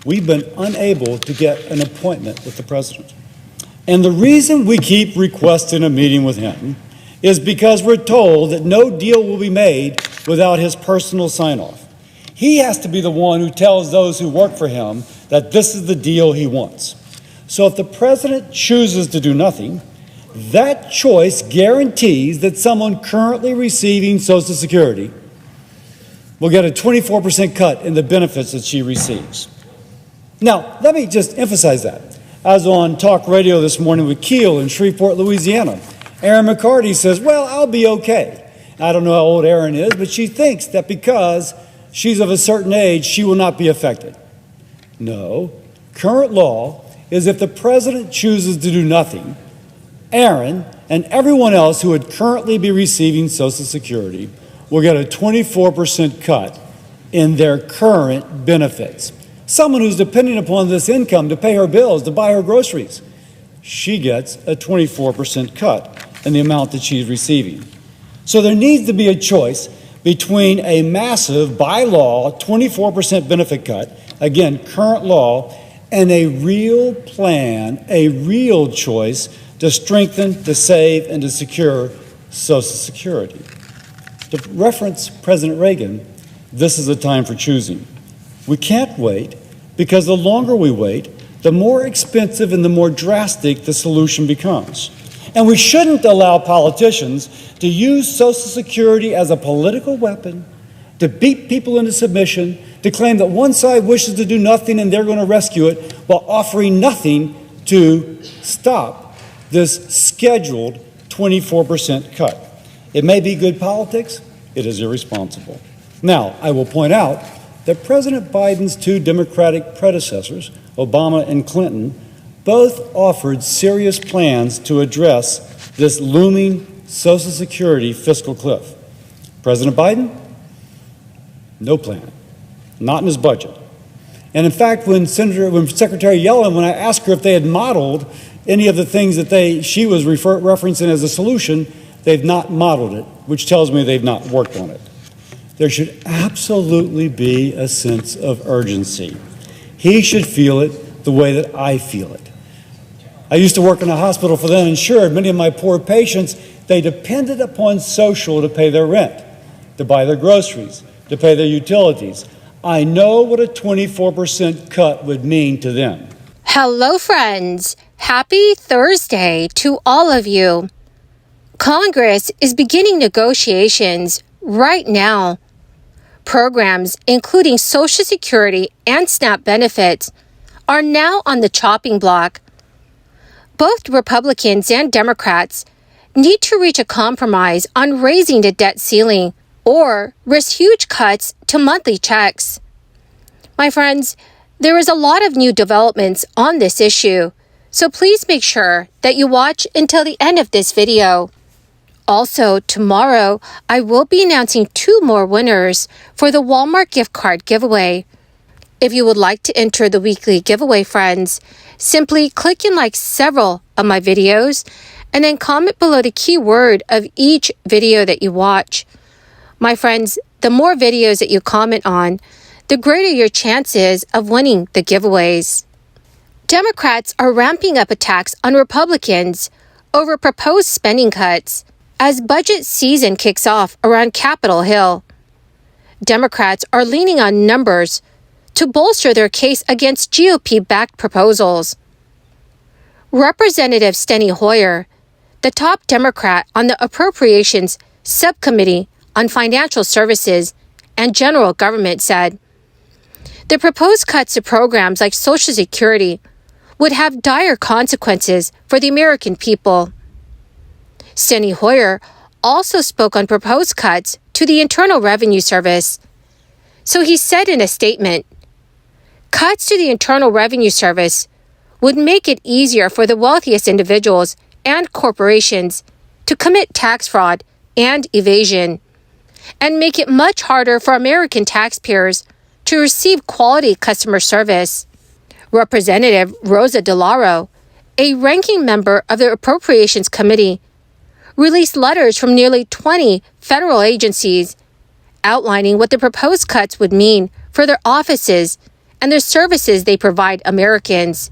we've been unable to get an appointment with the president. And the reason we keep requesting a meeting with him is because we're told that no deal will be made without his personal sign-off. He has to be the one who tells those who work for him that this is the deal he wants. So if the president chooses to do nothing, that choice guarantees that someone currently receiving Social Security will get a 24% cut in the benefits that she receives. Now, let me just emphasize that. I was on talk radio this morning with Keel in Shreveport, Louisiana. Erin McCarty says, well, I'll be okay. I don't know how old Erin is, but she thinks that because she's of a certain age, she will not be affected. No, current law is if the president chooses to do nothing, Erin and everyone else who would currently be receiving Social Security will get a 24% cut in their current benefits. Someone who's depending upon this income to pay her bills, to buy her groceries, she gets a 24% cut in the amount that she's receiving. So there needs to be a choice between a massive, by law, 24% benefit cut, again, current law, and a real plan, a real choice to strengthen, to save, and to secure Social Security. To reference President Reagan, this is a time for choosing. We can't wait, because the longer we wait, the more expensive and the more drastic the solution becomes. And we shouldn't allow politicians to use Social Security as a political weapon to beat people into submission, to claim that one side wishes to do nothing and they're going to rescue it, while offering nothing to stop this scheduled 24% cut. It may be good politics, it is irresponsible. Now, I will point out that President Biden's two Democratic predecessors, Obama and Clinton, both offered serious plans to address this looming Social Security fiscal cliff. President Biden, no plan, not in his budget. And in fact, when Secretary Yellen, when I asked her if they had modeled any of the things that she was referencing as a solution, they've not modeled it, which tells me they've not worked on it. There should absolutely be a sense of urgency. He should feel it the way that I feel it. I used to work in a hospital for the uninsured. Many of my poor patients, they depended upon social to pay their rent, to buy their groceries, to pay their utilities. I know what a 24% cut would mean to them. Hello, friends. Happy Thursday to all of you. Congress is beginning negotiations right now. Programs, including Social Security and SNAP benefits, are now on the chopping block. Both Republicans and Democrats need to reach a compromise on raising the debt ceiling or risk huge cuts to monthly checks. My friends, there is a lot of new developments on this issue, so please make sure that you watch until the end of this video. Also, tomorrow, I will be announcing 2 more winners for the Walmart gift card giveaway. If you would like to enter the weekly giveaway, friends, simply click and like several of my videos and then comment below the keyword of each video that you watch. My friends, the more videos that you comment on, the greater your chances of winning the giveaways. Democrats are ramping up attacks on Republicans over proposed spending cuts as budget season kicks off around Capitol Hill. Democrats are leaning on numbers to bolster their case against GOP-backed proposals. Representative Steny Hoyer, the top Democrat on the Appropriations Subcommittee on Financial Services and General Government, said, the proposed cuts to programs like Social Security would have dire consequences for the American people. Steny Hoyer also spoke on proposed cuts to the Internal Revenue Service. So he said in a statement, cuts to the Internal Revenue Service would make it easier for the wealthiest individuals and corporations to commit tax fraud and evasion, and make it much harder for American taxpayers to receive quality customer service. Representative Rosa DeLauro, a ranking member of the Appropriations Committee, released letters from nearly 20 federal agencies outlining what the proposed cuts would mean for their offices and the services they provide Americans.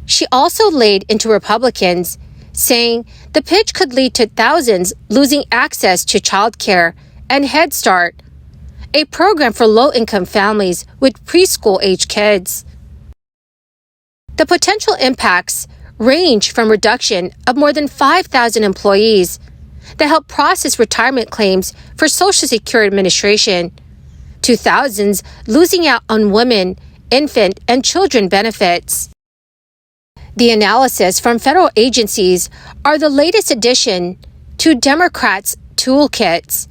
She also laid into Republicans, saying the pitch could lead to thousands losing access to childcare and Head Start, a program for low-income families with preschool-age kids. The potential impacts range from reduction of more than 5,000 employees that help process retirement claims for Social Security Administration to thousands losing out on women, infant, and children benefits. The analysis from federal agencies are the latest addition to Democrats' toolkits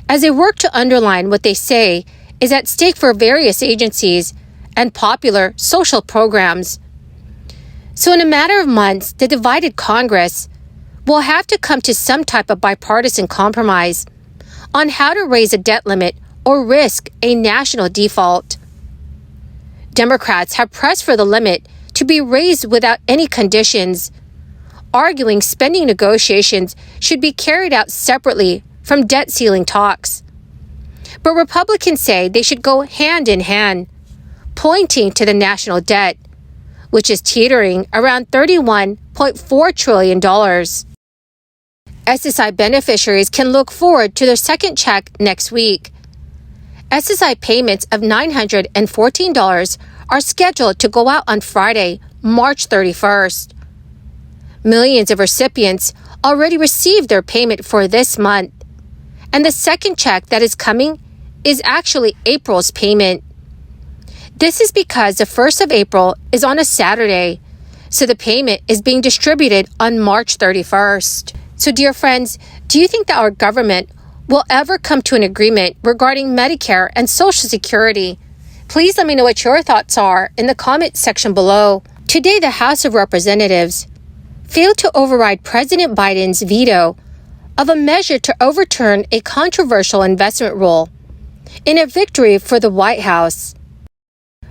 as they work to underline what they say is at stake for various agencies and popular social programs. So in a matter of months, the divided Congress will have to come to some type of bipartisan compromise on how to raise a debt limit or risk a national default. Democrats have pressed for the limit to be raised without any conditions, arguing spending negotiations should be carried out separately from debt ceiling talks. But Republicans say they should go hand in hand, pointing to the national debt, which is teetering around $31.4 trillion. SSI beneficiaries can look forward to their second check next week. SSI payments of $914 are scheduled to go out on Friday, March 31st. Millions of recipients already received their payment for this month, and the second check that is coming is actually April's payment. This is because the 1st of April is on a Saturday, so the payment is being distributed on March 31st. So dear friends, do you think that our government will ever come to an agreement regarding Medicare and Social Security? Please let me know what your thoughts are in the comment section below. Today, the House of Representatives failed to override President Biden's veto of a measure to overturn a controversial investment rule in a victory for the White House.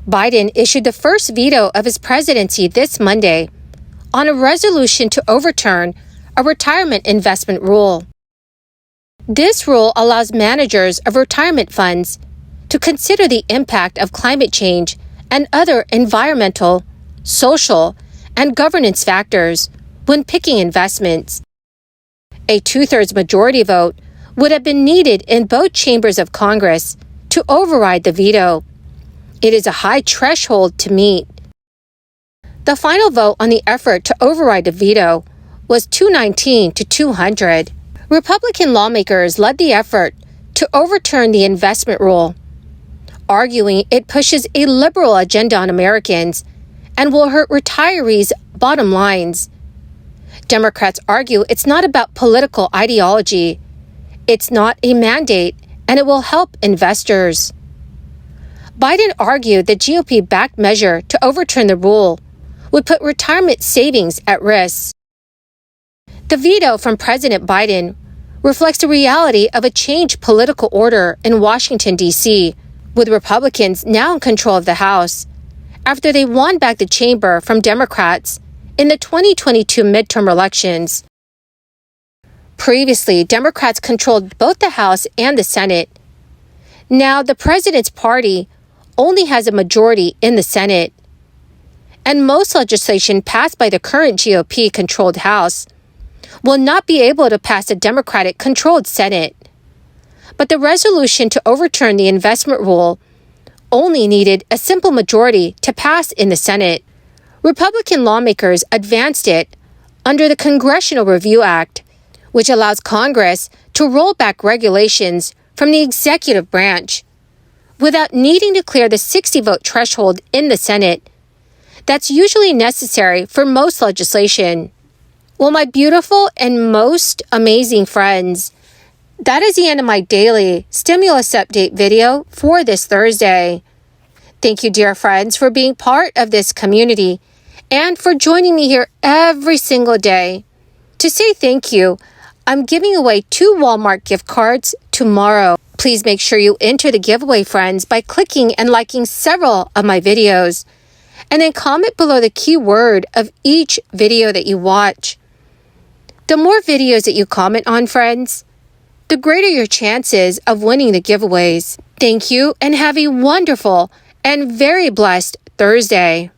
Biden issued the first veto of his presidency this Monday on a resolution to overturn a retirement investment rule. This rule allows managers of retirement funds to consider the impact of climate change and other environmental, social, and governance factors when picking investments. A 2/3 majority vote would have been needed in both chambers of Congress to override the veto. It is a high threshold to meet. The final vote on the effort to override the veto was 219 to 200. Republican lawmakers led the effort to overturn the investment rule, arguing it pushes a liberal agenda on Americans and will hurt retirees' bottom lines. Democrats argue it's not about political ideology. It's not a mandate, and it will help investors. Biden argued the GOP-backed measure to overturn the rule would put retirement savings at risk. The veto from President Biden reflects the reality of a changed political order in Washington, D.C., with Republicans now in control of the House after they won back the chamber from Democrats in the 2022 midterm elections. Previously, Democrats controlled both the House and the Senate. Now, the president's party only has a majority in the Senate, and most legislation passed by the current GOP-controlled House will not be able to pass a Democratic-controlled Senate. But the resolution to overturn the investment rule only needed a simple majority to pass in the Senate. Republican lawmakers advanced it under the Congressional Review Act, which allows Congress to roll back regulations from the executive branch without needing to clear the 60-vote threshold in the Senate that's usually necessary for most legislation. Well, my beautiful and most amazing friends, that is the end of my daily stimulus update video for this Thursday. Thank you, dear friends, for being part of this community and for joining me here every single day. To say thank you, I'm giving away 2 Walmart gift cards tomorrow. Please make sure you enter the giveaway, friends, by clicking and liking several of my videos. And then comment below the keyword of each video that you watch. The more videos that you comment on, friends, the greater your chances of winning the giveaways. Thank you and have a wonderful and very blessed Thursday.